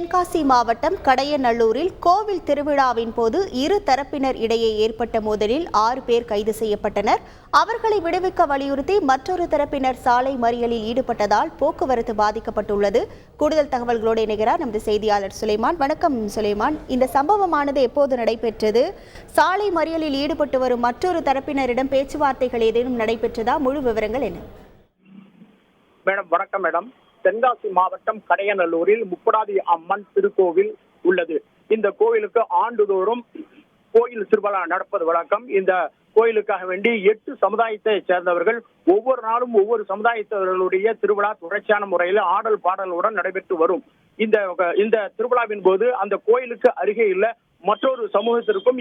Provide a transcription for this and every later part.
தென்காசி மாவட்டம் கடையநல்லூரில் கோவில் திருவிழாவின் போது இரு தரப்பினர் இடையே ஏற்பட்ட மோதலில் 6 பேர் கைது செய்யப்பட்டனர். அவர்களை விடுவிக்க வலியுறுத்தி மற்றொரு தரப்பினர் சாலை மறியலில் ஈடுபட்டதால் போக்குவரத்து பாதிக்கப்பட்டுள்ளது. கூடுதல் தகவல்களோடு இணைகிறார் நமது செய்தியாளர் சுலைமான். வணக்கம் சுலைமான், இந்த சம்பவமானது எப்போது நடைபெற்றது? சாலை மறியலில் ஈடுபட்டு வரும் மற்றொரு தரப்பினரிடம் பேச்சுவார்த்தைகள் ஏதேனும் நடைபெற்றதா? முழு விவரங்கள் என்ன? மேடம் வணக்கம் மேடம். தென்காசி மாவட்டம் கடையநல்லூரில் முப்படாதி அம்மன் திருக்கோவில் உள்ளது. இந்த கோவிலுக்கு ஆண்டுதோறும் கோயில் திருவிழா நடப்பது வழக்கம். இந்த கோயிலுக்காக வேண்டி 8 சமுதாயத்தை சேர்ந்தவர்கள் ஒவ்வொரு நாளும் ஒவ்வொரு சமுதாயத்தவர்களுடைய திருவிழா தொடர்ச்சியான முறையில் ஆடல் பாடலுடன் நடைபெற்று வரும். இந்த திருவிழாவின் போது அந்த கோயிலுக்கு அருகே இல்ல மற்றொரு சமூகத்திற்கும்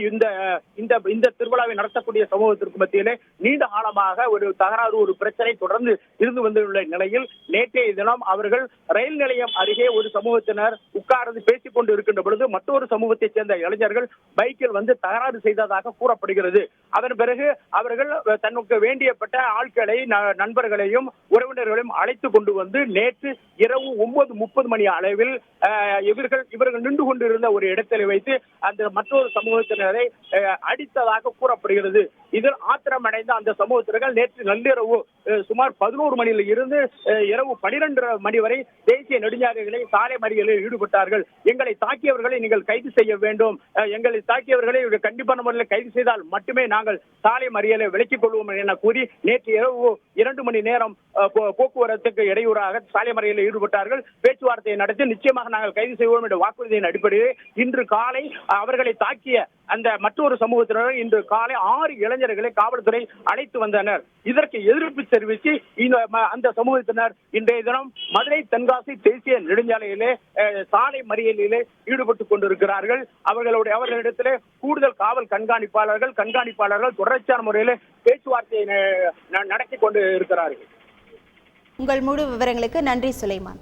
இந்த திருவிழாவை நடத்தக்கூடிய சமூகத்திற்கும் மத்தியிலே நீண்ட காலமாக ஒரு தகராறு, ஒரு பிரச்சனை தொடர்ந்து இருந்து வந்துள்ள நிலையில் நேற்றைய தினம் அவர்கள் ரயில் நிலையம் அருகே ஒரு சமூகத்தினர் உட்கார்ந்து பேசிக் கொண்டு இருக்கின்ற பொழுது மற்றொரு சமூகத்தைச் சேர்ந்த இளைஞர்கள் பைக்கில் வந்து தகராறு செய்ததாக கூறப்படுகிறது. அதன் பிறகு அவர்கள் தனக்கு வேண்டியப்பட்ட ஆட்களை, நண்பர்களையும் உறவினர்களையும் அழைத்து கொண்டு வந்து நேற்று இரவு 9:30 மணி அளவில் இவர்கள் நின்று கொண்டிருந்த ஒரு இடத்தில் வைத்து அந்த மற்றொரு சமூகத்தினரை அடித்ததாக கூறப்படுகிறது. இதில் ஆத்திரமடைந்த அந்த சமூகத்தினர்கள் நேற்று நள்ளிரவு சுமார் 11 மணியில் இருந்து இரவு 12 மணி வரை தேசிய நெடுஞ்சாலைகளை சாலை மறியலில் ஈடுபட்டார்கள். எங்களை தாக்கியவர்களை நீங்கள் கைது செய்ய வேண்டும், எங்களை தாக்கியவர்களை கண்டிப்பான முறையில் கைது செய்தால் மட்டுமே நாங்கள் சாலை மறியலை விலக்கிக் கொள்வோம் என கூறி நேற்று இரவு 2 மணி நேரம் போக்குவரத்துக்கு இடையூறாக சாலை மறியலில் ஈடுபட்டார்கள். பேச்சுவார்த்தையை நடத்தி நிச்சயமாக நாங்கள் கைது செய்வோம் என்ற வாக்குறுதியின் அடிப்படையில் இன்று காலை அவர்களை தாக்கிய அந்த மற்றொரு சமூகத்தினர் இன்று காலை 6 இளைஞர்களை காவல்துறை அழைத்து வந்தனர். இதற்கு எதிர்ப்பு தெரிவித்து அந்த சமூகத்தினர் இன்றைய தினம் மதுரை தென்காசி தேசிய நெடுஞ்சாலையிலே சாலை மறியலிலே ஈடுபட்டுக் கொண்டிருக்கிறார்கள். அவர்களிடத்திலே கூடுதல் காவல் கண்காணிப்பாளர்கள் தொடர்ச்சியான முறையில் பேச்சுவார்த்தையை நடத்தி கொண்டு இருக்கிறார்கள். உங்கள் முழு விவரங்களுக்கு நன்றி சுலைமான்.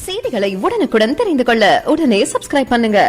செய்திகளை உடனுக்குடன் தெரிந்து கொள்ள உடனே சப்ஸ்கிரைப் பண்ணுங்க.